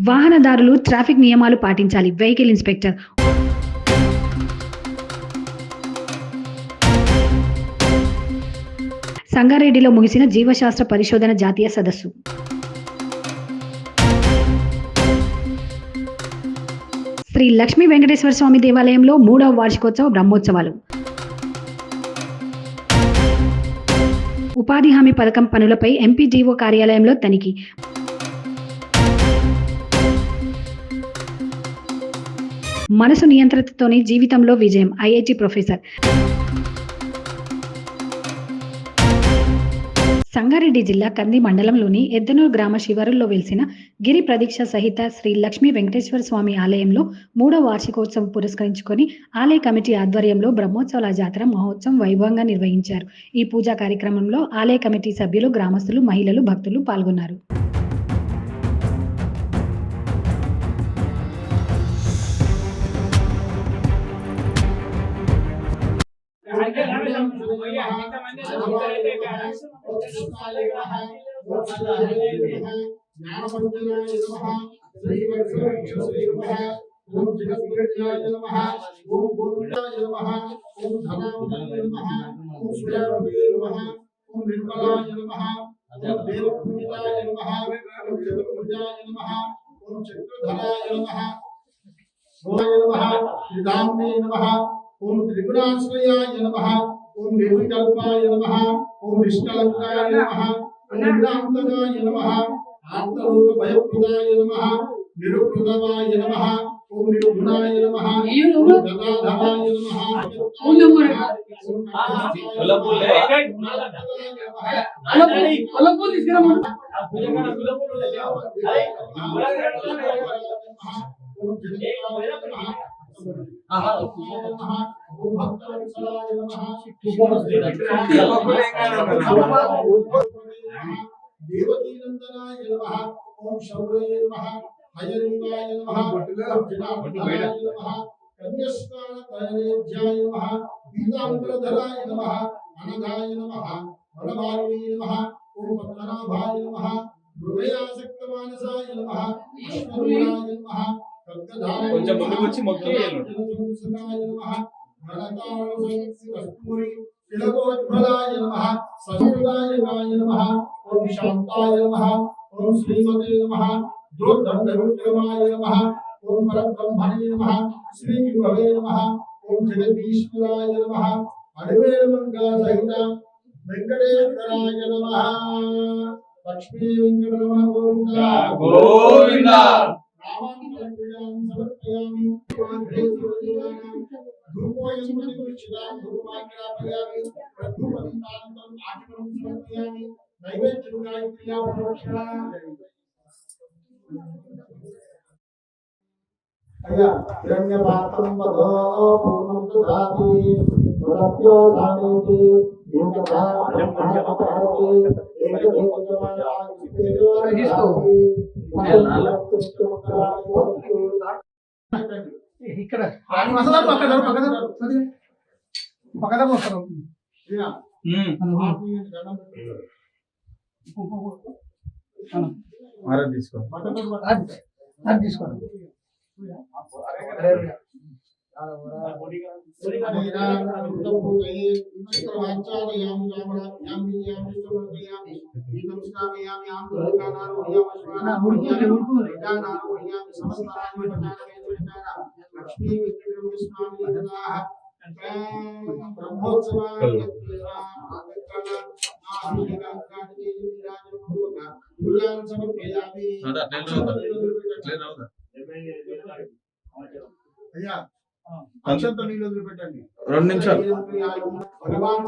వాహనదారులు ట్రాఫిక్ నియమాలు పాటించాలి. Vehicle inspector. సంగారెడ్డిలో ముగిసిన జీవశాస్త్ర పరిశోధన జాతీయ సదస్సు. శ్రీ లక్ష్మీ వెంకటేశ్వర స్వామి దేవాలయంలో 3వ వార్షికోత్సవ బ్రహ్మోత్సవాలు. ఉపాధి హామీ పథకం పనులపై ఎంపీడీఓ కార్యాలయంలో తనిఖీ. మనసు నియంత్రణతోనే జీవితంలో విజయం. IIT professor. సంగారెడ్డి జిల్లా కంది మండలంలోని ఎద్దనూరు గ్రామ శివారుల్లో వెలిసిన గిరి ప్రదీక్ష సహిత శ్రీ లక్ష్మీ వెంకటేశ్వర స్వామి ఆలయంలో 3వ వార్షికోత్సవం పురస్కరించుకొని ఆలయ కమిటీ ఆధ్వర్యంలో బ్రహ్మోత్సవాల జాతర మహోత్సవం వైభవంగా నిర్వహించారు. ఈ పూజా కార్యక్రమంలో ఆలయ కమిటీ సభ్యులు, గ్రామస్తులు, మహిళలు, భక్తులు పాల్గొన్నారు. ओम त्रिपुराश्रयाय नमः ओम निर्विकल्पाय नमः ओम निष्कलंकाय नमः ओम निरांतकाय नमः आत्मरूप भयप्रदाय नमः निरुप्रदवाय नमः ओम निर्गुणाय नमः ओम गदाधराय नमः ओम देवकीनंदनाय नमः ओम शौर्ये नमः हयरीवाय नमः जनार्दनाय नमः कन्यस्नानतनयेभ्याय नमः पीताम्बरधराय नमः अनघाय नमः वनमालिनी नमः ओम पद्मनाभाय नमः हृदयासक्तमानसाय नमः अश्वरूढाय नमः కొంచెం ముందుకు వచ్చి మొక్కి कस्तूरी तिलकोज्ज्वलाय नमः सहृदायकाय नमः ओम शांताय नमः ओम श्रीमते नमः दुर्दंडरुद्रमाय नमः ओम परब्रह्मणे नमः श्री विभवे नमः ओम जगदीश्वराय नमः अडिवेरमंगा सहित वेंकटेश्वराय नमः लक्ष्मी वेंकटरमण गोविंदा गोविंदा समर्पयामि धूपोयं धूपमाग्रापयामि प्रधूपदीपानन्तरम् आचमनं समर्पयामि नैवेद्यं गायत्र्या प्रदक्षिणा अया हिरण्यपात्रं वधो पूर्णं ददाति स्वरभ्यो दानेति एकधा ब्रह्मणोपहरति ఇక్కడ పక్కన వస్తారు తీసుకోండి అయ్యా అక్షంత నీళ్ళు వదిలిపెట్టండి 2 నిమిషాలు భగవాన్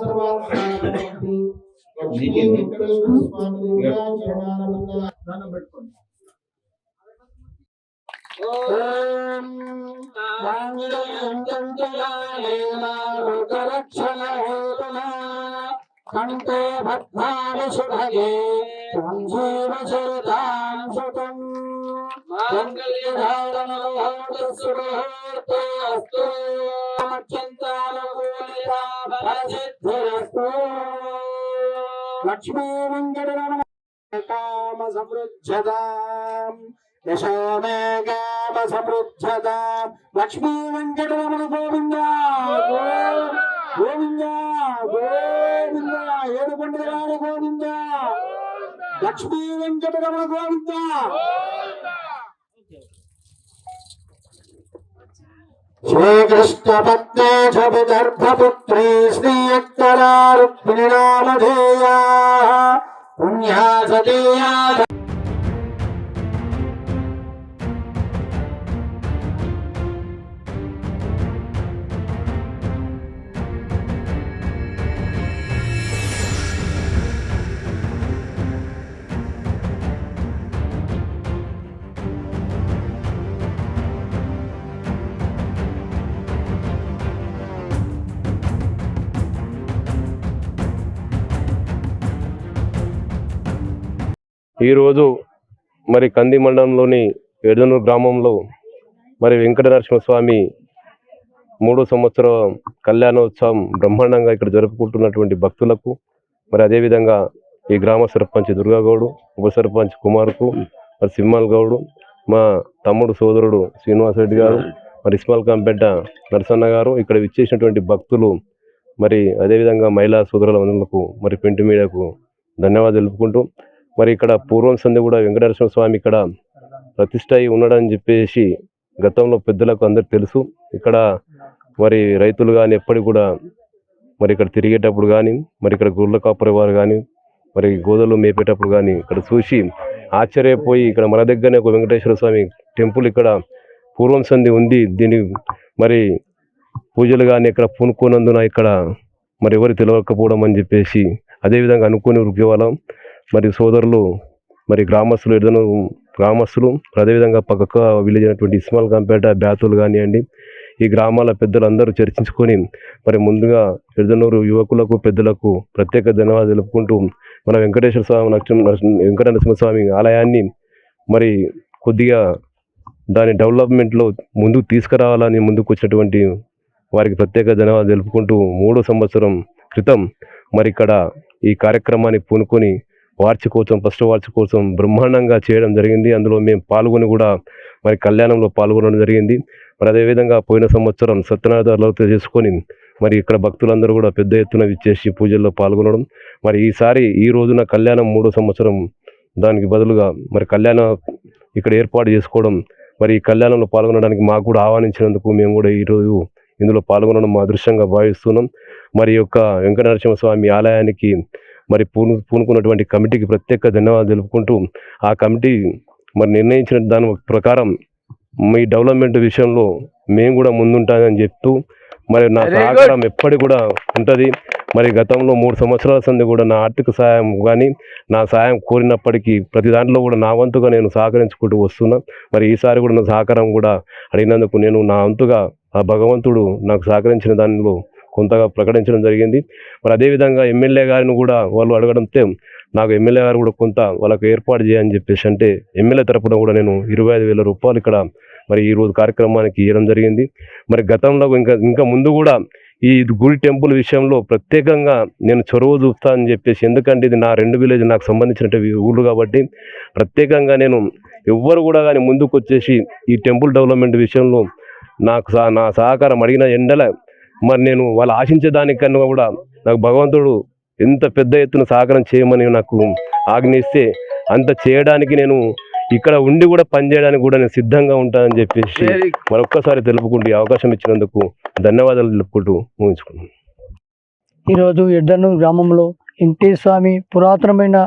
దండం పెట్టుకోండి కంటే భద్రాని శుభగే సంజీవ చరితాం శతం మంగళధారణలో సుముహూర్తే అస్తు అత్యంతానుకూలితా ఫలసిద్ధిరస్తు లక్ష్మీ వెంకటరమణ కామ సమృద్ధతాం యశోమేఘావ సమృద్ధత లక్ష్మీ వెంకటరమణ గోవింద గోవింద గోవింద ఏడుకొండలవాడ గోవింద లక్ష్మీ వెంకటరమణ గోవింద. శ్రీకృష్ణ పత్నే విదర్భపుత్రీ శ్రీయక్కరా రుక్మిణీ నామధేయా పుణ్యా సతీయా. ఈరోజు మరి కంది మండలంలోని ఎడదనూరు గ్రామంలో మరి వెంకట నరసింహస్వామి 3వ సంవత్సరం కళ్యాణోత్సవం బ్రహ్మాండంగా ఇక్కడ జరుపుకుంటున్నటువంటి భక్తులకు మరి అదేవిధంగా ఈ గ్రామ సర్పంచ్ దుర్గాగౌడు, ఉప సర్పంచ్ కుమార్కు, మరి సింహల్ గౌడు, మా తమ్ముడు సోదరుడు శ్రీనివాసరెడ్డి గారు, మరి ఇస్మాల్ కంపేట నరసన్న గారు, ఇక్కడ విచ్చేసినటువంటి భక్తులు, మరి అదేవిధంగా మహిళా సోదరులకు మరి ప్రింట్ మీడియాకు ధన్యవాదాలు తెలుపుకుంటూ, మరి ఇక్కడ పూర్వం సంధి కూడా వెంకటేశ్వర స్వామి ఇక్కడ ప్రతిష్ట అయి ఉన్నాడని చెప్పేసి గతంలో పెద్దలకు అందరికి తెలుసు. ఇక్కడ మరి రైతులు కానీ ఎప్పటికి కూడా మరి ఇక్కడ తిరిగేటప్పుడు కానీ, మరి ఇక్కడ గుర్ల కాపరి వారు కానీ, మరి గోదలు మేపేటప్పుడు కానీ ఇక్కడ చూసి ఆశ్చర్యపోయి ఇక్కడ మన దగ్గరనే ఒక వెంకటేశ్వర స్వామి టెంపుల్ ఇక్కడ పూర్వం సంధి ఉంది, దీని మరి పూజలు కానీ ఇక్కడ పూనుకోనందున ఇక్కడ మరి ఎవరు తెలియకపోవడం అని చెప్పేసి అదేవిధంగా అనుకుని ఉరికేవాళ్ళం. మరి సోదరులు, మరి గ్రామస్తులు, ఎడదనూరు గ్రామస్తులు, అదేవిధంగా పక్క విలేజ్ అయినటువంటి ఇస్మాల్ కంపేట బ్యాతులు కానివ్వండి, ఈ గ్రామాల పెద్దలు అందరూ చర్చించుకొని మరి ముందుగా ఎడదనూరు యువకులకు పెద్దలకు ప్రత్యేక ధన్యవాదాలు తెలుపుకుంటూ మన వెంకటేశ్వర స్వామి వెంకట నరసింహస్వామి ఆలయాన్ని మరి కొద్దిగా దాని డెవలప్మెంట్లో ముందుకు తీసుకురావాలని ముందుకు వచ్చినటువంటి వారికి ప్రత్యేక ధన్యవాదాలు తెలుపుకుంటూ 3వ సంవత్సరం క్రితం మరి ఇక్కడ ఈ కార్యక్రమాన్ని పూనుకొని వార్షికోత్సవం, ఫస్ట్ వార్షికోత్సవం బ్రహ్మాండంగా చేయడం జరిగింది. అందులో మేము పాల్గొని కూడా మరి కళ్యాణంలో పాల్గొనడం జరిగింది. మరి అదేవిధంగా పోయిన సంవత్సరం సత్యనారాయణ చేసుకొని మరి ఇక్కడ భక్తులందరూ కూడా పెద్ద ఎత్తున విచ్చేసి పూజల్లో పాల్గొనడం, మరి ఈసారి ఈ రోజున కళ్యాణం 3వ సంవత్సరం దానికి బదులుగా మరి కళ్యాణం ఇక్కడ ఏర్పాటు చేసుకోవడం, మరి ఈ కళ్యాణంలో పాల్గొనడానికి మాకు కూడా ఆహ్వానించినందుకు మేము కూడా ఈరోజు ఇందులో పాల్గొనడం మా అదృష్టంగా భావిస్తున్నాం. మరి యొక్క వెంకట నరసింహస్వామి ఆలయానికి మరి పూనుకున్నటువంటి కమిటీకి ప్రత్యేక ధన్యవాదాలు తెలుపుకుంటూ, ఆ కమిటీ మరి నిర్ణయించిన దాని ప్రకారం మీ డెవలప్మెంట్ విషయంలో మేము కూడా ముందుంటామని చెప్తూ మరి నా సహకారం ఎప్పటికి కూడా ఉంటుంది. మరి గతంలో 3 సంవత్సరాల సంది కూడా నా ఆర్థిక సహాయం కానీ నా సహాయం కోరినప్పటికీ ప్రతి దాంట్లో కూడా నా వంతుగా నేను సహకరించుకుంటూ వస్తున్నా. మరి ఈసారి కూడా నా సహకారం కూడా అడిగినందుకు నేను నా వంతుగా ఆ భగవంతుడు నాకు సహకరించిన దానిలో కొంతగా ప్రకటించడం జరిగింది. మరి అదేవిధంగా ఎమ్మెల్యే గారిని కూడా వాళ్ళు అడగడంతో నాకు ఎమ్మెల్యే గారు కూడా కొంత వాళ్ళకు ఏర్పాటు చేయని చెప్పేసి అంటే ఎమ్మెల్యే తరపున కూడా నేను 25,000 రూపాయలు ఇక్కడ మరి ఈరోజు కార్యక్రమానికి ఇవ్వడం జరిగింది. మరి గతంలో ఇంకా ముందు కూడా ఈ గుడి టెంపుల్ విషయంలో ప్రత్యేకంగా నేను చొరవ చూస్తానని చెప్పేసి, ఎందుకంటే ఇది నా 2 విలేజ్ నాకు సంబంధించినటువంటి ఊళ్ళు కాబట్టి ప్రత్యేకంగా నేను ఎవ్వరు కూడా కానీ ముందుకు వచ్చేసి ఈ టెంపుల్ డెవలప్మెంట్ విషయంలో నా సహకారం అడిగిన ఎండల మరి నేను వాళ్ళు ఆశించే దానికన్నా కూడా నాకు భగవంతుడు ఎంత పెద్ద ఎత్తున సహకారం చేయమని నాకు ఆజ్ఞిస్తే అంత చేయడానికి నేను ఇక్కడ ఉండి కూడా పనిచేయడానికి కూడా నేను సిద్ధంగా ఉంటానని చెప్పేసి మరొక్కసారి తెలుపుకుంటూ అవకాశం ఇచ్చినందుకు ధన్యవాదాలు తెలుపుకుంటూ ముగించుకున్నాను. ఈరోజు ఎడ్డనూరు గ్రామంలో వెంకటేశ్వర స్వామి పురాతనమైన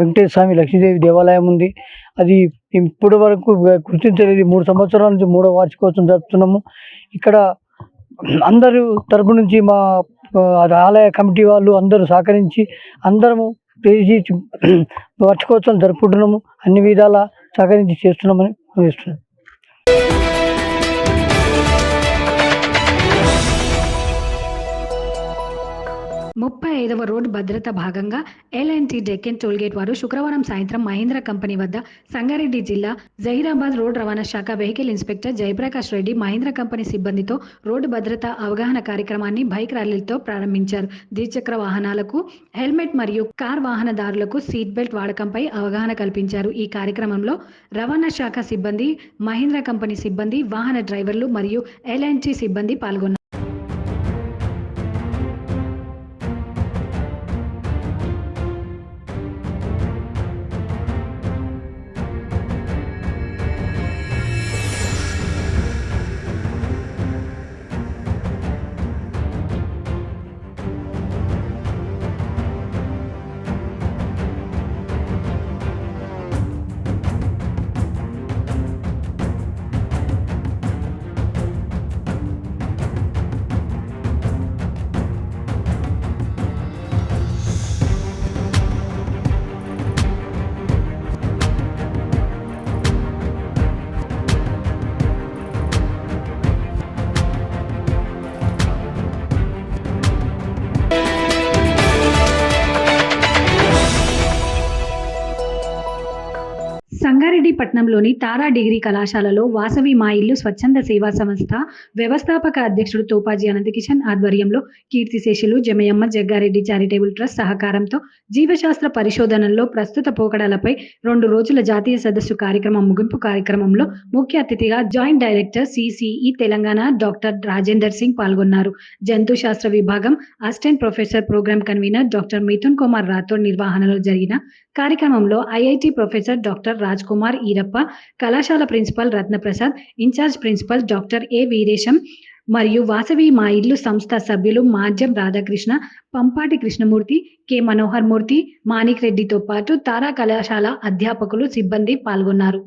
వెంకటేశ్వర స్వామి లక్ష్మీదేవి దేవాలయం ఉంది. అది ఇప్పటి వరకు గుర్తించలేదు. 3 సంవత్సరాల నుంచి 3వ వార్షికోత్సవం జరుపుతున్నాము. ఇక్కడ అందరూ తరపు నుంచి మా ఆలయ కమిటీ వాళ్ళు అందరూ సహకరించి అందరము వార్షికోత్సవం జరుపుకుంటున్నాము. అన్ని విధాల సహకరించి చేస్తున్నామని భావిస్తున్నాను. 35వ రోడ్ భద్రత భాగంగా L&T డెక్కన్ టోల్గేట్ వారు శుక్రవారం సాయంత్రం మహీంద్ర కంపెనీ వద్ద సంగారెడ్డి జిల్లా జహీరాబాద్ రోడ్ రవాణా శాఖ vehicle inspector Jayaprakash Reddy Mahindra company సిబ్బందితో రోడ్డు భద్రత అవగాహన కార్యక్రమాన్ని బైక్ ర్యాలీతో ప్రారంభించారు. ద్విచక్ర వాహనాలకు హెల్మెట్ మరియు కార్ వాహనదారులకు సీట్ బెల్ట్ వాడకంపై అవగాహన కల్పించారు. ఈ కార్యక్రమంలో రవాణా శాఖ సిబ్బంది, మహీంద్ర కంపెనీ సిబ్బంది, వాహన డ్రైవర్లు మరియు L&T సిబ్బంది పాల్గొన్నారు. సంగారెడ్డి పట్టణంలోని తారా డిగ్రీ కళాశాలలో వాసవి మా ఇల్లు స్వచ్ఛంద సేవా సంస్థ వ్యవస్థాపక అధ్యక్షుడు తోపాజీ అనంతకిషన్ ఆధ్వర్యంలో కీర్తిశేషులు జమయమ్మ జగ్గారెడ్డి చారిటబుల్ ట్రస్ట్ సహకారంతో జీవశాస్త్ర పరిశోధనల్లో ప్రస్తుత పోకడలపై 2 రోజుల జాతీయ సదస్సు కార్యక్రమం ముగింపు కార్యక్రమంలో ముఖ్య అతిథిగా joint director CCE Telangana doctor Rajender Singh పాల్గొన్నారు. జంతు శాస్త్ర విభాగం assistant professor program convener doctor Mithun Kumar Rathod నిర్వహణలో జరిగిన కార్యక్రమంలో IIT professor doctor Raj Kumar Eerappa, కళాశాల principal Ratnaprasad, incharge principal doctor A Veeresham మరియు వాసవి మా ఇల్లు సంస్థ సభ్యులు మాధ్యం రాధాకృష్ణ, పంపాటి కృష్ణమూర్తి, K మనోహర్ మూర్తి, మాణిక్ రెడ్డితో పాటు తారా కళాశాల అధ్యాపకులు, సిబ్బంది పాల్గొన్నారు.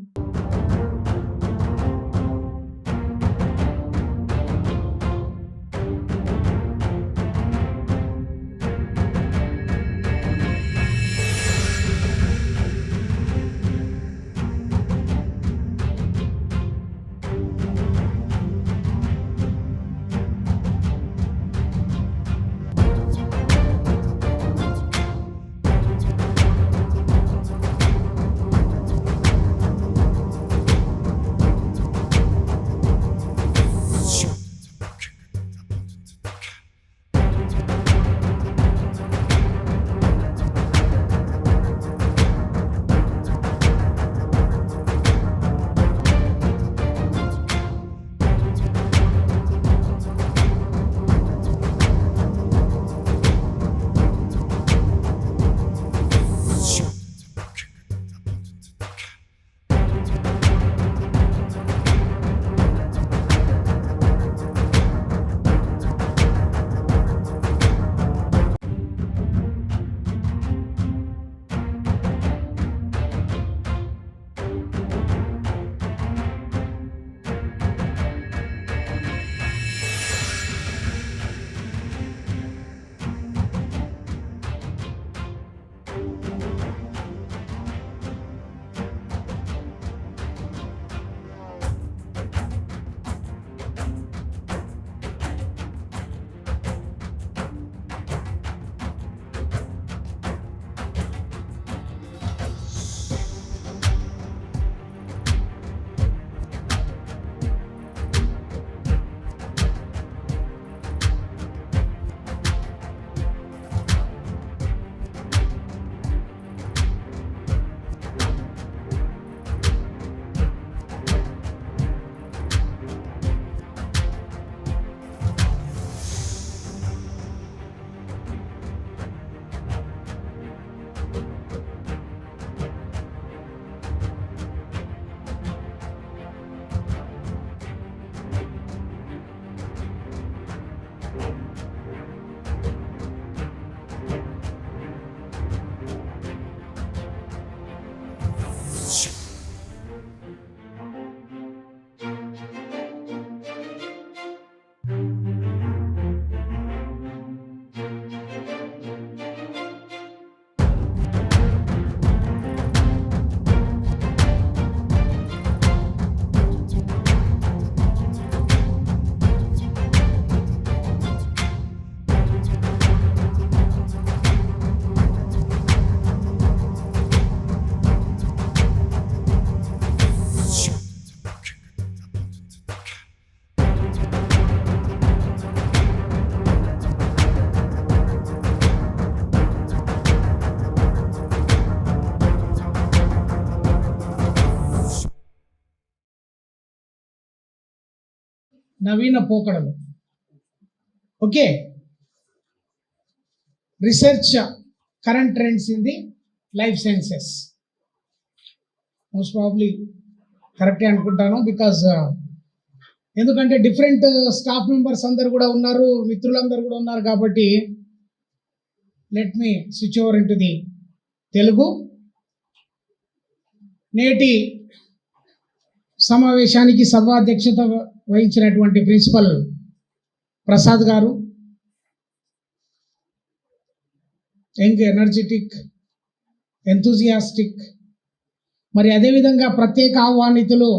నవీన పోకడలు. Okay, research current trends in the life sciences. Most probably కరెక్టే అనుకుంటాను, బికాజ్ ఎందుకంటే డిఫరెంట్ స్టాఫ్ మెంబర్స్ అందరు కూడా ఉన్నారు, మిత్రులందరూ కూడా ఉన్నారు కాబట్టి let me switch over into the Telugu. నేటి సమావేశానికి సభాధ్యక్షత వహించినటువంటి ప్రిన్సిపల్ ప్రసాద్ గారు, యంగ్, ఎనర్జెటిక్, ఎంతూజియాస్టిక్, మరి అదేవిధంగా ప్రత్యేక ఆహ్వానితులు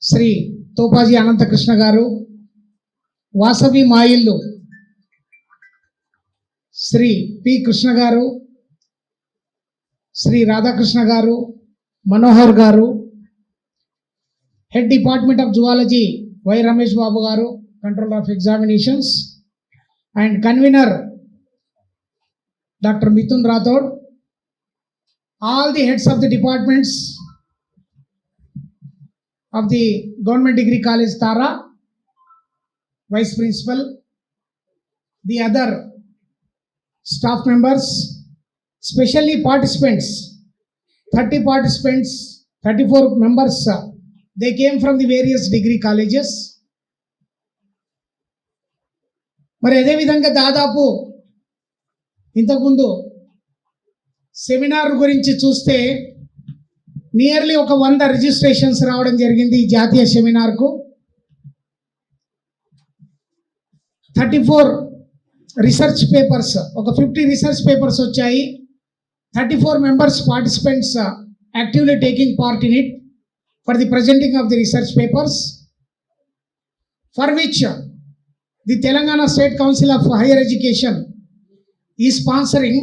శ్రీ తోపాజీ అనంతకృష్ణ గారు, వాసవి మాయిల్లు Shri P Krishna garu, Shri Radhakrishna garu, Manohar garu, head department of zoology Y Ramesh Babu garu, control of examinations, and convener doctor Mithun Rathod, all the heads of the departments of the Government Degree College Tara, Vice Principal, the other staff members, especially participants, 30 participants, 34 members, they came from the various degree colleges. మరి అదే విధంగా దాదాపు ఇంతకుముందు seminar గురించి చూస్తే nearly ఒక 100 registrations రావడం జరిగింది ఈ జాతీయ సెమినార్కు. 34 రీసెర్చ్ పేపర్స్, ఒక 50 రీసెర్చ్ పేపర్స్ వచ్చాయి. 34 members participants actively taking part in it for the presenting of the research papers, for which the Telangana state council of higher education ఈ sponsoring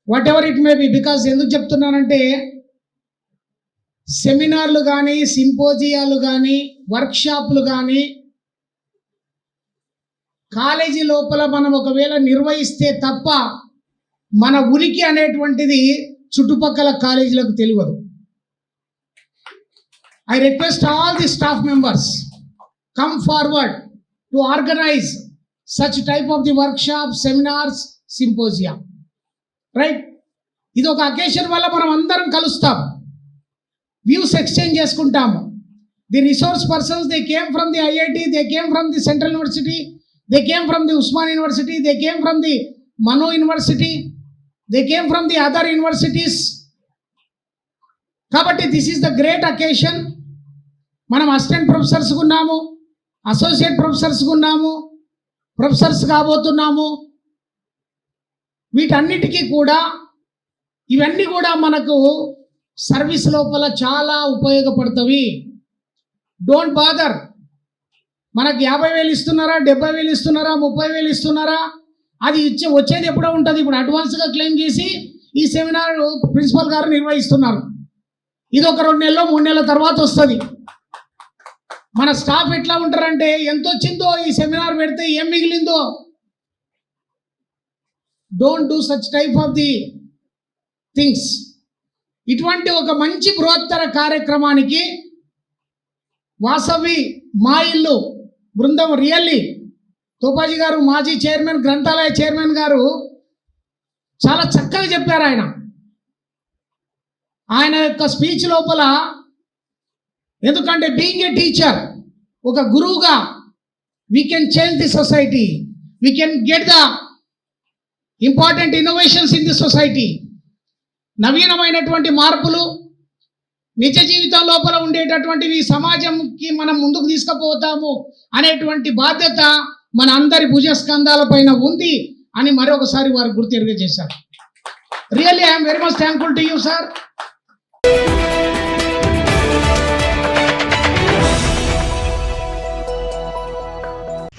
whatever it may be. Because ఎందుకు చెప్తున్నానంటే సెమినార్లు కానీ, సింపోజియాలు కానీ, వర్క్షాప్లు కానీ college లోపల మనం ఒకవేళ నిర్వహిస్తే తప్ప మన ఉనికి అనేటువంటిది చుట్టుపక్కల కాలేజీలకు తెలియదు. I request all the staff members come forward to organise such type of the workshop, seminars, symposia. Right, ఇది ఒక అకేషన్ వల్ల మనం అందరం కలుస్తాం, వ్యూస్ ఎక్స్చేంజ్ చేసుకుంటాము. The resource persons they came from the IIT, they came from the central university, they came from the Osman university, they came from the MANU university, they came from the other universities. కాబట్టి this is the great occasion. మనం assistant ప్రొఫెసర్స్గా ఉన్నాము, associate ప్రొఫెసర్స్గా ఉన్నాము, professors కాబోతున్నాము. వీటన్నిటికీ కూడా ఇవన్నీ కూడా మనకు service లోపల చాలా ఉపయోగపడతవి. డోంట్ బాదర్, మనకు 50,000 ఇస్తున్నారా, 70,000 ఇస్తున్నారా, 30,000 ఇస్తున్నారా, అది వచ్చేది ఎప్పుడో ఉంటుంది. ఇప్పుడు అడ్వాన్స్గా క్లెయిమ్ చేసి ఈ సెమినార్ ప్రిన్సిపల్ గారు నిర్వహిస్తున్నారు. ఇది ఒక 2 నెలలు 3 నెలల తర్వాత వస్తుంది. మన స్టాఫ్ ఎట్లా ఉంటారంటే ఎంత వచ్చిందో ఈ సెమినార్ పెడితే ఏం మిగిలిందో. Don't do such type of the things. ఇటువంటి ఒక మంచి బృహత్తర కార్యక్రమానికి వాసవి మా ఇల్లు బృందం, రియల్లీ తోపాజీ గారు, మాజీ చైర్మన్, గ్రంథాలయ చైర్మన్ గారు చాలా చక్కగా చెప్పారు. ఆయన యొక్క స్పీచ్ లోపల, ఎందుకంటే బీయింగ్ ఏ టీచర్, ఒక గురువుగా we can change the society, we can get the important innovations in the society. నవీనమైనటువంటి మార్పులు నిజ జీవితం లోపల ఉండేటటువంటివి సమాజంకి మనం ముందుకు తీసుకుపోతాము అనేటువంటి బాధ్యత మన అందరి భుజస్కంధాల పైన ఉంది అని మరొకసారి వారు గుర్తు తెలియజేశారు. Really I'm very much thankful to you sir.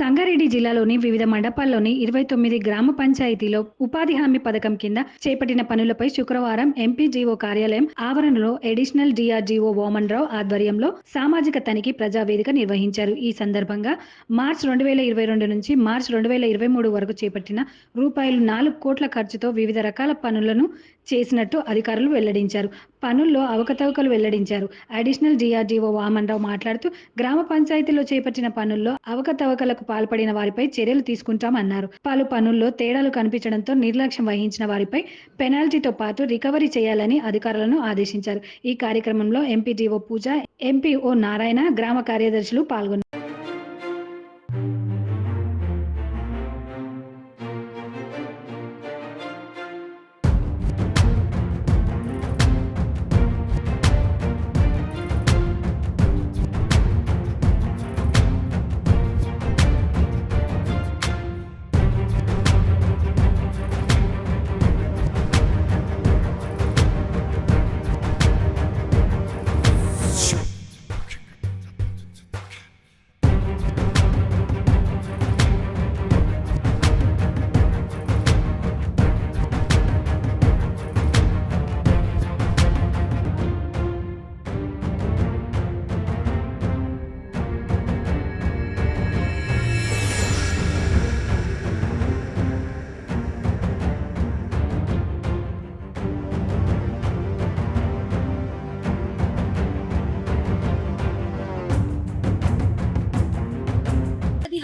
Sangareddy జిల్లాలోని వివిధ మండపాల్లోని 29 గ్రామ పంచాయతీలో ఉపాధి హామీ పథకం కింద చేపట్టిన పనులపై శుక్రవారం ఎంపీజీఓ కార్యాలయం ఆవరణలో అడిషనల్ డిఆర్జీఓ వామన్ రావు ఆధ్వర్యంలో సామాజిక తనిఖీ ప్రజావేదిక నిర్వహించారు. ఈ సందర్భంగా మార్చి 2022 నుంచి మార్చి 2023 వరకు చేపట్టిన రూపాయలు 4 కోట్ల ఖర్చుతో వివిధ రకాల పనులను చేసినట్టు అధికారులు వెల్లడించారు. పనుల్లో అవకతవకలు వెల్లడించారు. అడిషనల్ DRDO వామన్రావు మాట్లాడుతూ గ్రామ పంచాయతీలో చేపట్టిన పనుల్లో అవకతవకలకు పాల్పడిన వారిపై చర్యలు తీసుకుంటామన్నారు. పలు పనుల్లో తేడాలు కనిపించడంతో నిర్లక్ష్యం వహించిన వారిపై పెనాల్టీతో పాటు రికవరీ చేయాలని అధికారులను ఆదేశించారు. ఈ కార్యక్రమంలో ఎంపీడీఓ పూజ, ఎంపీఓ నారాయణ, గ్రామ కార్యదర్శులు పాల్గొన్నారు.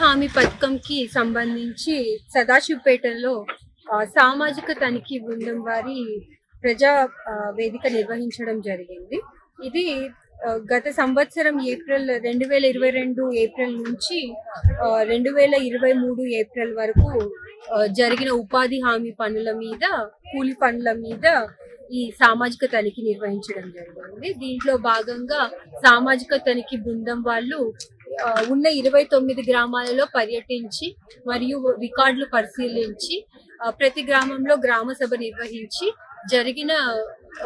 హామీ పథకంకి సంబంధించి సదాశివపేటలో సామాజిక తనిఖీ బృందం వారి ప్రజా వేదిక నిర్వహించడం జరిగింది. ఇది గత సంవత్సరం 2022 ఏప్రిల్ నుంచి 2023 ఏప్రిల్ వరకు జరిగిన ఉపాధి హామీ పనుల మీద, కూలి పనుల మీద ఈ సామాజిక తనిఖీ నిర్వహించడం జరిగింది. దీంట్లో భాగంగా సామాజిక తనిఖీ బృందం వాళ్ళు ఉన్న 29 గ్రామాలలో పర్యటించి మరియు రికార్డులు పరిశీలించి ప్రతి గ్రామంలో గ్రామ సభ నిర్వహించి జరిగిన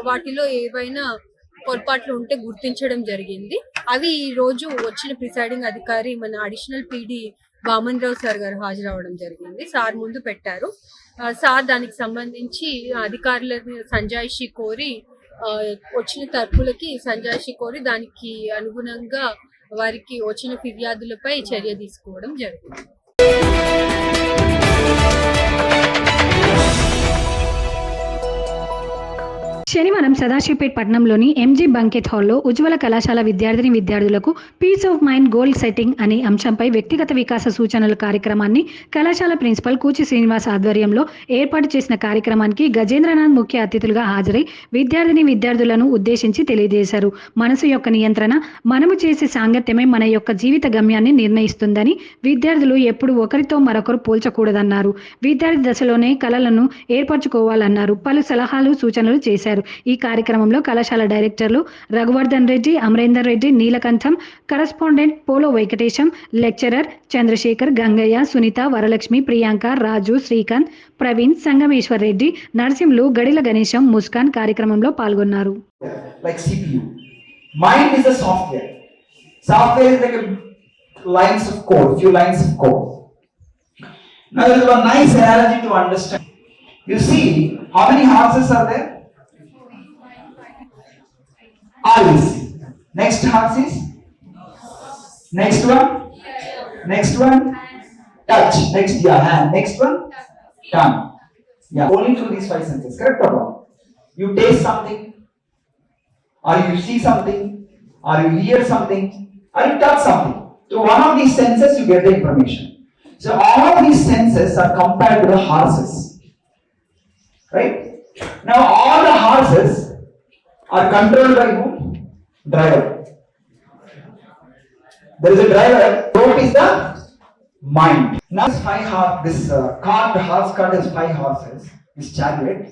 వాటిలో ఏవైనా పొరపాట్లు ఉంటే గుర్తించడం జరిగింది. అవి ఈ రోజు వచ్చిన ప్రిసైడింగ్ అధికారి మన అడిషనల్ PD వామన్రావు సార్ గారు హాజరవడం జరిగింది. సార్ ముందు పెట్టారు. సార్ దానికి సంబంధించి అధికారులను సంజాయిషి కోరి వచ్చిన తరపులకి సంజాయిషి కోరి దానికి అనుగుణంగా వారికి వచ్చిన ఫిర్యాదులపై చర్య తీసుకోవడం జరిగింది. శనివారం సదాశివపేట్ పట్టణంలోని MG బంకెట్ హాల్లో ఉజ్వల కళాశాల విద్యార్థులకు peace of mind goal setting అనే అంశంపై వ్యక్తిగత వికాస సూచనల కార్యక్రమాన్ని కళాశాల ప్రిన్సిపల్ కూచి శ్రీనివాస్ ఆధ్వర్యంలో ఏర్పాటు చేసిన కార్యక్రమానికి గజేంద్రనాథ్ ముఖ్య అతిథులుగా హాజరై విద్యార్థులను ఉద్దేశించి తెలియజేశారు. మనసు యొక్క నియంత్రణ, మనము చేసే సాంగత్యమే మన యొక్క జీవిత గమ్యాన్ని నిర్ణయిస్తుందని, విద్యార్థులు ఎప్పుడు ఒకరితో మరొకరు పోల్చకూడదన్నారు. విద్యార్థి దశలోనే కళలను ఏర్పరచుకోవాలన్నారు. పలు సలహాలు, సూచనలు చేశారు. ఈ కార్యక్రమంలో కళాశాల డైరెక్టర్లు రఘువర్ధన్ రెడ్డి, అమరేందర్ రెడ్డి, నీలకంఠం, కరస్పాండెంట్ పోలో వెంకటేశం, లెక్చరర్ చంద్రశేఖర్, గంగయ్య, సునీత, వరలక్ష్మి, ప్రియాంక, రాజు, శ్రీకాంత్, ప్రవీణ్, సంగమేశ్వర్ రెడ్డి, నరసింహులు, గడిల గణేశం, ముస్కాన్ కార్యక్రమంలో పాల్గొన్నారు. Like CPU. Mind is a software. Software is like a lines of code, few lines of code. Now there is one nice analogy to understand. You see, how many horses are there? Eyes. Next horse is? Next one? Next one? Touch. Next, yeah, hand. Next one? Tongue. Yeah, only through these 5 senses. Correct or wrong? You taste something, or you see something, or you hear something, or you touch something. So one of these senses you get the information. So all of these senses are compared to the horses. Right? Now all the horses are controlled by who? Driver. There is a driver. Rope is the mind. Now this horse cart has 5 horses. This chariot.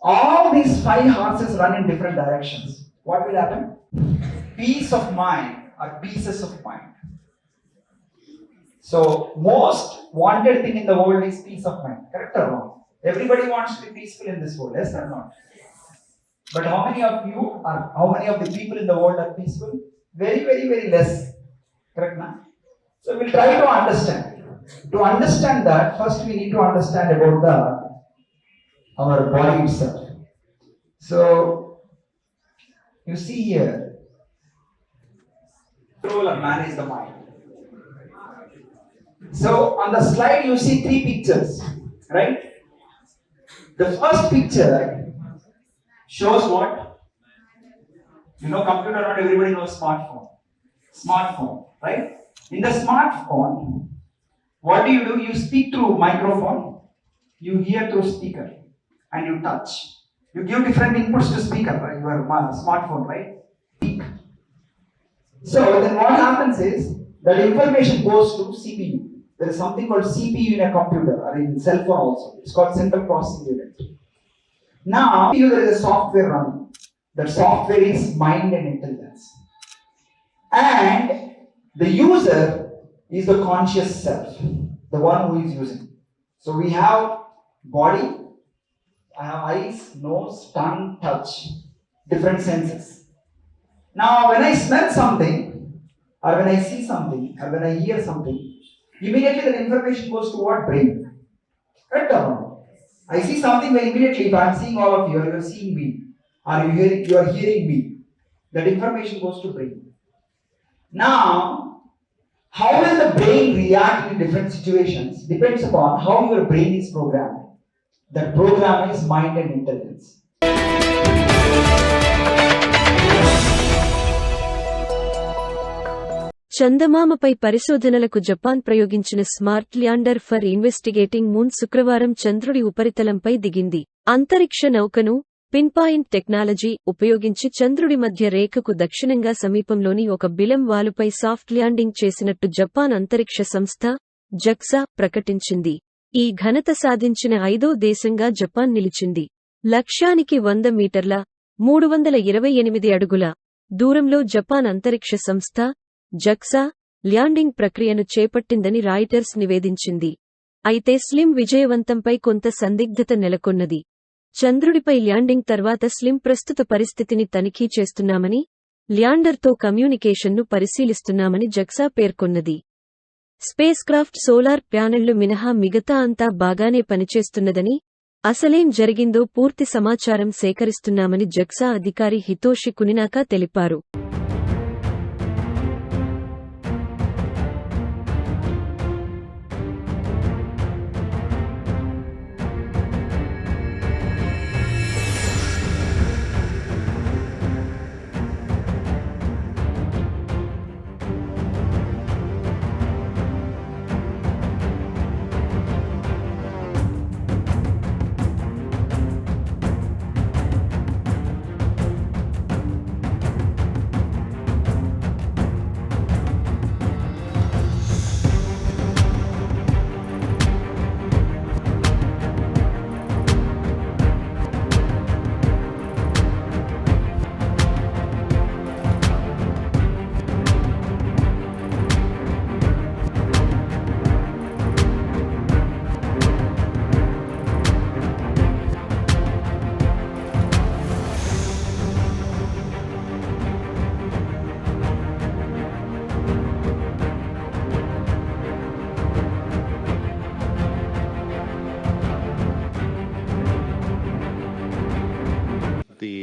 All these 5 horses run in different directions. What will happen? Peace of mind or pieces of mind. So most wanted thing in the world is peace of mind. Correct or wrong? Everybody wants to be peaceful in this world, yes or not? But how many of the people in the world are peaceful? Very, very, very less. Correct, na? So we'll try to understand. To understand that, first we need to understand about our body itself. So you see here, control or manage the mind. So on the slide you see 3 pictures, right? The first picture shows what? You know, computer, not everybody knows smartphone. Smartphone, right? In the smartphone, what do? You speak through microphone, you hear through speaker, and you touch. You give different inputs to speaker, right? Your smartphone, right? So then what happens is that information goes to CPU. There is something called CPU in a computer or in cell phone also. It's called central processing unit. Now, there is a software running. That software is mind and intelligence. And the user is the conscious self, the one who is using. So we have body, I have eyes, nose, tongue, touch, different senses. Now, when I smell something, or when I see something, or when I hear something, immediately the information goes to what? Brain. Correct or not? I see something very immediately, if I am seeing all of you, or you are seeing me, or you are hearing me, that information goes to brain. Now, how will the brain react in different situations depends upon how your brain is programmed. That program is mind and intelligence. చందమామపై పరిశోధనలకు Japan ప్రయోగించిన smart lander for investigating moon శుక్రవారం చంద్రుడి ఉపరితలంపై దిగింది. అంతరిక్ష నౌకను pinpoint technology ఉపయోగించి చంద్రుడి మధ్య రేఖకు దక్షిణంగా సమీపంలోని ఒక బిలం వాలుపై సాఫ్ట్ ల్యాండింగ్ చేసినట్టు జపాన్ అంతరిక్ష సంస్థ జక్సా ప్రకటించింది. ఈ ఘనత సాధించిన 5వ దేశంగా జపాన్ నిలిచింది. లక్ష్యానికి 100 మీటర్ల 328 అడుగుల దూరంలో జపాన్ అంతరిక్ష సంస్థ జక్సా ల్యాండింగ్ ప్రక్రియను చేపట్టిందని రాయిటర్స్ నివేదించింది. అయితే స్లిమ్ విజయవంతంపై కొంత సందిగ్ధత నెలకొన్నది. చంద్రుడిపై ల్యాండింగ్ తర్వాత స్లిమ్ ప్రస్తుత పరిస్థితిని తనిఖీ చేస్తున్నామని, ల్యాండర్తో కమ్యూనికేషన్ను పరిశీలిస్తున్నామని జక్సా పేర్కొన్నది. స్పేస్ క్రాఫ్ట్ సోలార్ ప్యానెళ్లు మినహా మిగతా అంతా బాగానే పనిచేస్తున్నదని, అసలేం జరిగిందో పూర్తి సమాచారం సేకరిస్తున్నామని జక్సా అధికారి హితోషి కునినాకా తెలిపారు.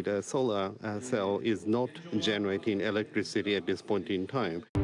The solar cell is not generating electricity at this point in time.